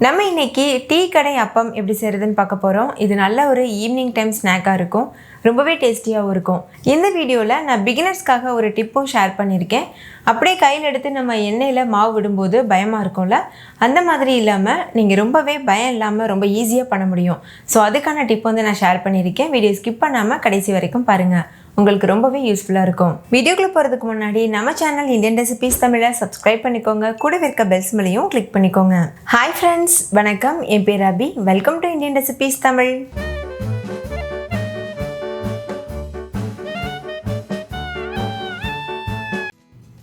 நம்ம இன்னைக்கு டீ கடை அப்பம் எப்படி செய்கிறதுன்னு பார்க்க போகிறோம். இது நல்ல ஒரு ஈவினிங் டைம் ஸ்நாக்காக இருக்கும், ரொம்பவே டேஸ்டியாகவும் இருக்கும். இந்த வீடியோவில் நான் பிகினர்ஸ்க்காக ஒரு டிப்பும் ஷேர் பண்ணியிருக்கேன். அப்படியே கையில் எடுத்து நம்ம எண்ணெயில் மாவு விடும்போது பயமாக இருக்கும்ல, அந்த மாதிரி இல்லாமல் நீங்கள் ரொம்பவே பயம் இல்லாமல் ரொம்ப ஈஸியாக பண்ண முடியும். ஸோ அதுக்கான டிப் வந்து நான் ஷேர் பண்ணியிருக்கேன். வீடியோ ஸ்கிப் பண்ணாமல் கடைசி வரைக்கும் பாருங்கள், உங்களுக்கு ரொம்பவே யூஸ்ஃபுல்லாக இருக்கும். வீடியோக்குள்ளே போகிறதுக்கு முன்னாடி நம்ம சேனல் இந்தியன் ரெசிபீஸ் தமிழை சப்ஸ்கிரைப் பண்ணிக்கோங்க, கூட இருக்க பெல் சிம்பலையும் கிளிக் பண்ணிக்கோங்க. ஹாய் ஃப்ரெண்ட்ஸ், வணக்கம். என் பேர் Ravi. Welcome to Indian recipes Tamil.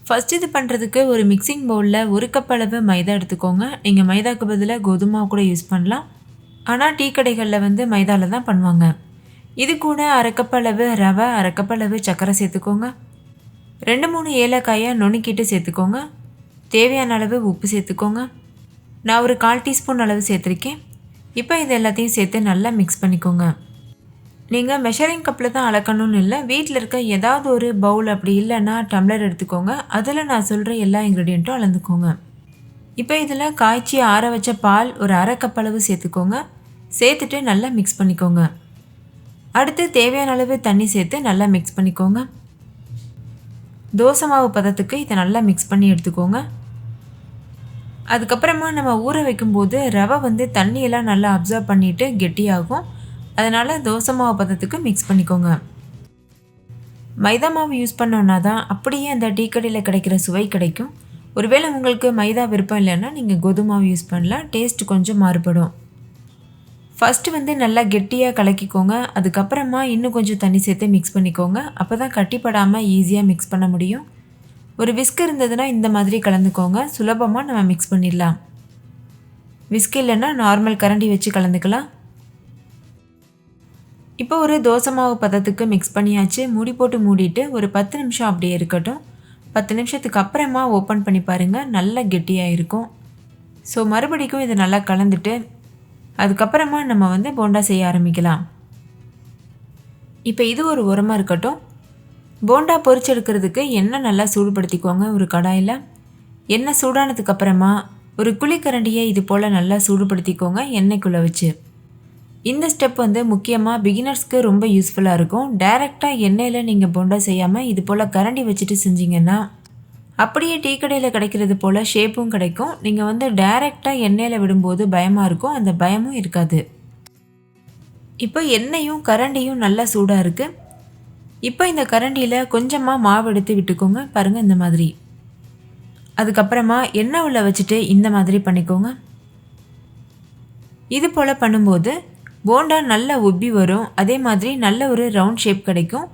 First இது பண்ணுறதுக்கு ஒரு மிக்சிங் பவுலில் ஒரு கப் அளவு மைதா எடுத்துக்கோங்க. நீங்கள் மைதாக்கு பதிலாக கோதுமை கூட யூஸ் பண்ணலாம், ஆனால் டீ கடைகளில் வந்து மைதாவில் தான் பண்ணுவாங்க. இது கூட அரை கப் அளவு ரவை, அரை கப் அளவு சர்க்கரை சேர்த்துக்கோங்க. 2-3 ஏலக்காயை நுணுக்கிட்டு சேர்த்துக்கோங்க. தேவையான அளவு உப்பு சேர்த்துக்கோங்க. நான் ஒரு 1/4 டீஸ்பூன் அளவு சேர்த்துருக்கேன். இப்போ இது எல்லாத்தையும் சேர்த்து நல்லா மிக்ஸ் பண்ணிக்கோங்க. நீங்கள் மெஷரிங் கப்பில் தான் அளக்கணும்னு இல்லை, வீட்டில் இருக்க ஏதாவது ஒரு பவுல், அப்படி இல்லைன்னா டம்ளர் எடுத்துக்கோங்க. அதில் நான் சொல்கிற எல்லா இன்க்ரீடியண்ட்டும் அளந்துக்கோங்க. இப்போ இதில் காய்ச்சி ஆற வச்ச பால் ஒரு அரை கப் அளவு சேர்த்துக்கோங்க. சேர்த்துட்டு நல்லா மிக்ஸ் பண்ணிக்கோங்க. அடுத்து தேவையான அளவு தண்ணி சேர்த்து நல்லா மிக்ஸ் பண்ணிக்கோங்க. தோசை மாவு பதத்துக்கு இதை நல்லா மிக்ஸ் பண்ணி எடுத்துக்கோங்க. அதுக்கப்புறமா நம்ம ஊற வைக்கும்போது ரவை வந்து தண்ணியெல்லாம் நல்லா அப்சர்வ் பண்ணிவிட்டு கெட்டியாகும். அதனால் தோசை மாவு பதத்துக்கு மிக்ஸ் பண்ணிக்கோங்க. மைதா மாவு யூஸ் பண்ணோன்னா தான் அப்படியே அந்த டீ கடையில் கிடைக்கிற சுவை கிடைக்கும். ஒருவேளை உங்களுக்கு மைதா விருப்பம் இல்லைன்னா நீங்கள் கோதுமை மாவு யூஸ் பண்ணலாம், டேஸ்ட் கொஞ்சம் மாறுபடும். ஃபஸ்ட்டு வந்து நல்லா கெட்டியாக கலக்கிக்கோங்க. அதுக்கப்புறமா இன்னும் கொஞ்சம் தண்ணி சேர்த்து மிக்ஸ் பண்ணிக்கோங்க. அப்போ தான் கட்டிப்படாமல் ஈஸியாக மிக்ஸ் பண்ண முடியும். ஒரு விஸ்க் இருந்ததுன்னா இந்த மாதிரி கலந்துக்கோங்க, சுலபமாக நம்ம மிக்ஸ் பண்ணிடலாம். விஸ்க் இல்லைன்னா நார்மல் கரண்டி வச்சு கலந்துக்கலாம். இப்போ ஒரு தோசை மாவு பதத்துக்கு மிக்ஸ் பண்ணியாச்சு. மூடி போட்டு மூடிட்டு ஒரு 10 நிமிஷம் அப்படியே இருக்கட்டும். 10 நிமிஷத்துக்கு அப்புறமா ஓப்பன் பண்ணி பாருங்கள், நல்லா கெட்டியாக இருக்கும். ஸோ மறுபடிக்கும் இதை நல்லா கலந்துட்டு அதுக்கப்புறமா நம்ம வந்து போண்டா செய்ய ஆரம்பிக்கலாம். இப்போ இது ஒரு உரமாக இருக்கட்டும். போண்டா பொரிச்சு எடுக்கிறதுக்கு எண்ணெய் நல்லா சூடுபடுத்திக்கோங்க. ஒரு கடாயில் எண்ணெய் சூடானதுக்கு அப்புறமா ஒரு குழிக்கரண்டியை இது போல் நல்லா சூடுபடுத்திக்கோங்க எண்ணெய்க்குள்ளே வச்சு. இந்த ஸ்டெப் வந்து முக்கியமாக பிகினர்ஸ்க்கு ரொம்ப யூஸ்ஃபுல்லாக இருக்கும். டைரெக்டாக எண்ணெயில் நீங்கள் போண்டா செய்யாமல் இது போல் கரண்டி வச்சுட்டு செஞ்சிங்கன்னா அப்படியே டீ கடையில் கிடைக்கிறது போல் ஷேப்பும் கிடைக்கும். நீங்கள் வந்து டைரெக்டாக எண்ணெயில் விடும்போது பயமாக இருக்கும், அந்த பயமும் இருக்காது. இப்போ எண்ணெயும் கரண்டியும் நல்லா சூடாக இருக்குது. இப்போ இந்த கரண்டியில் கொஞ்சமாக மாவு எடுத்து விட்டுக்கோங்க. பாருங்கள், இந்த மாதிரி. அதுக்கப்புறமா எண்ணெய் உள்ள வச்சுட்டு இந்த மாதிரி பண்ணிக்கோங்க. இது போல் பண்ணும்போது போண்டா நல்லா உப்பி வரும். அதே மாதிரி நல்ல ஒரு ரவுண்ட் ஷேப் கிடைக்கும்.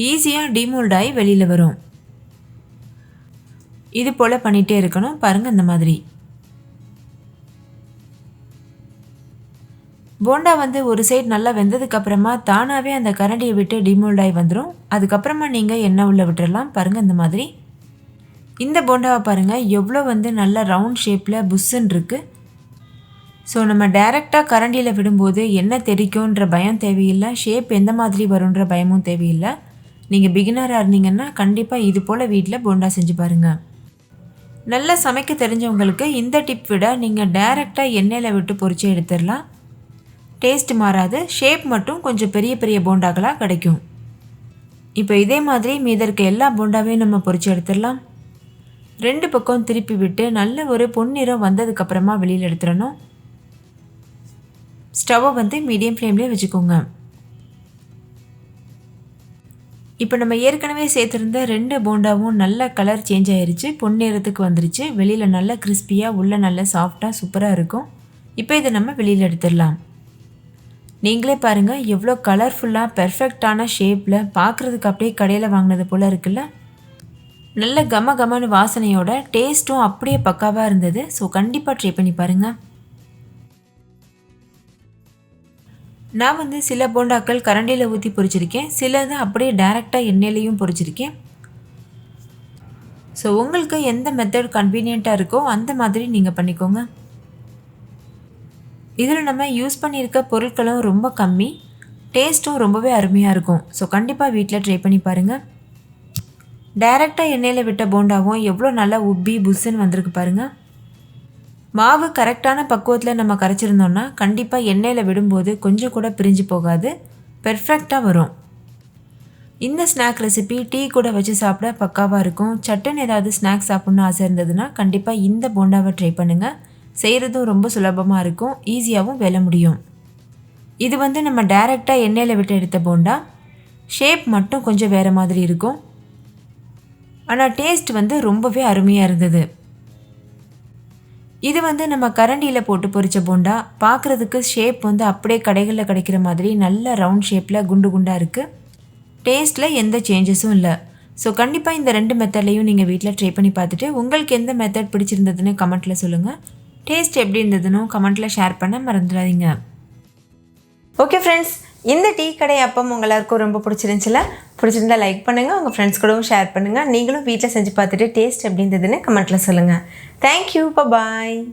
ஈஸியாக டிமோல்ட் ஆகி வெளியில் வரும். இது போல் பண்ணிகிட்டே இருக்கணும். பாருங்கள், இந்த மாதிரி. போண்டா வந்து ஒரு சைடு நல்லா வெந்ததுக்கப்புறமா தானாகவே அந்த கரண்டியை விட்டு டிமோல்ட் ஆகி வந்துடும். அதுக்கப்புறமா நீங்கள் எண்ணெய் உள்ள விட்டுடலாம். பாருங்கள், இந்த மாதிரி. இந்த போண்டாவை பாருங்கள், எவ்வளோ வந்து நல்ல ரவுண்ட் ஷேப்பில் புஷ்ஷுன்னு இருக்குது. ஸோ நம்ம டைரெக்டாக கரண்டியில் விடும்போது எண்ணெய் தெரிக்கும்ன்ற பயம் தேவையில்லை, ஷேப் எந்த மாதிரி வரும்ன்ற பயமும் தேவையில்லை. நீங்கள் பிகினராக இருந்தீங்கன்னா கண்டிப்பாக இது போல் வீட்டில் போண்டா செஞ்சு பாருங்கள். நல்லா சமைக்க தெரிஞ்சவங்களுக்கு இந்த டிப் விட நீங்கள் டைரெக்டாக எண்ணெயில் விட்டு பொரிச்சு எடுத்துடலாம். டேஸ்ட் மாறாது, ஷேப் மட்டும் கொஞ்சம் பெரிய பெரிய போண்டாக்களாக கிடைக்கும். இப்போ இதே மாதிரி மீத இருக்க எல்லா போண்டாவையும் நம்ம பொரிச்சு எடுத்துடலாம். 2 பக்கம் திருப்பி விட்டு நல்ல ஒரு பொன்னிறம் வந்ததுக்கப்புறமா வெளியில் எடுத்துடணும். ஸ்டவ்வை வந்து மீடியம் ஃப்ளேம்லேயே வச்சுக்கோங்க. இப்போ நம்ம ஏற்கனவே சேர்த்துருந்த 2 போண்டாவும் நல்ல கலர் சேஞ்ச் ஆகிருச்சு, பொன்னிறத்துக்கு வந்துருச்சு. வெளியில் நல்லா கிறிஸ்பியாக, உள்ளே நல்லா சாஃப்டாக சூப்பராக இருக்கும். இப்போ இதை நம்ம வெளியில் எடுத்துடலாம். நீங்களே பாருங்கள், எவ்வளோ கலர்ஃபுல்லாக பெர்ஃபெக்டான ஷேப்பில், பார்க்குறதுக்கு அப்படியே கடையில் வாங்கினது போல் இருக்குல்ல. நல்ல கமன்னு வாசனையோட, டேஸ்ட்டும் அப்படியே பக்காவாக இருந்தது. ஸோ கண்டிப்பாக ட்ரை பண்ணி பாருங்கள். நான் வந்து சில போண்டாக்கள் கரண்டியில் ஊற்றி பொரிச்சிருக்கேன், சிலது அப்படியே டைரெக்டாக எண்ணெயிலையும் பொரிச்சிருக்கேன். ஸோ உங்களுக்கு எந்த மெத்தட் கன்வீனியண்ட்டாக இருக்கோ அந்த மாதிரி நீங்கள் பண்ணிக்கோங்க. இதில் நம்ம யூஸ் பண்ணியிருக்க பொருட்களும் ரொம்ப கம்மி. டேஸ்ட்டும் ரொம்பவே அருமையாக இருக்கும். ஸோ கண்டிப்பாக வீட்டில் ட்ரை பண்ணி பாருங்கள். டைரெக்டாக எண்ணெயில் விட்ட போண்டாவும் எவ்வளோ நல்லா உப்பி புஸ்ஸுன்னு வந்திருக்கு பாருங்கள். மாவு கரெக்டான பக்குவத்தில் நம்ம கரைச்சிருந்தோம்னா கண்டிப்பாக எண்ணெயில் விடும்போது கொஞ்சம் கூட பிரிஞ்சு போகாது, பெர்ஃபெக்டாக வரும். இந்த ஸ்நாக் ரெசிபி டீ கூட வச்சு சாப்பிட பக்காவாக இருக்கும். சட்டுன்னு ஏதாவது ஸ்நாக்ஸ் சாப்பிட்ணுன்னு ஆசை இருந்ததுன்னா கண்டிப்பாக இந்த போண்டாவை ட்ரை பண்ணுங்கள். செய்கிறதும் ரொம்ப சுலபமாக இருக்கும், ஈஸியாகவும் வேலை முடியும். இது நம்ம டைரெக்டாக எண்ணெயில் விட்டு எடுத்த போண்டா. ஷேப் மட்டும் கொஞ்சம் வேறு மாதிரி இருக்கும், ஆனால் டேஸ்ட் ரொம்பவே அருமையாக இருந்தது. இது நம்ம கரண்டியில் போட்டு பொரிச்ச போண்டா. பார்க்குறதுக்கு ஷேப் அப்படியே கடைகளில் கிடைக்கிற மாதிரி நல்ல ரவுண்ட் ஷேப்பில் குண்டு குண்டாக இருக்குது. டேஸ்ட்டில் எந்த சேஞ்சஸும் இல்லை. ஸோ கண்டிப்பாக இந்த 2 மெத்தட்லையும் நீங்கள் வீட்டில் ட்ரை பண்ணி பார்த்துட்டு உங்களுக்கு எந்த மெத்தட் பிடிச்சிருந்ததுன்னு கமெண்ட்டில் சொல்லுங்கள். டேஸ்ட் எப்படி இருந்ததுன்னு கமெண்ட்டில் ஷேர் பண்ண மறந்துடாதீங்க. ஓகே ஃப்ரெண்ட்ஸ், இந்த டீ கடை அப்பம் உங்கள் எல்லாருக்கும் ரொம்ப பிடிச்சிருந்தா லைக் பண்ணுங்கள், உங்கள் ஃப்ரெண்ட்ஸ் கூடவும் ஷேர் பண்ணுங்கள். நீங்களும் வீட்டில் செஞ்சு பார்த்துட்டு டேஸ்ட் எப்படி இருந்ததுன்னு கமெண்ட்டில் சொல்லுங்கள். தேங்க்யூ, பாய்.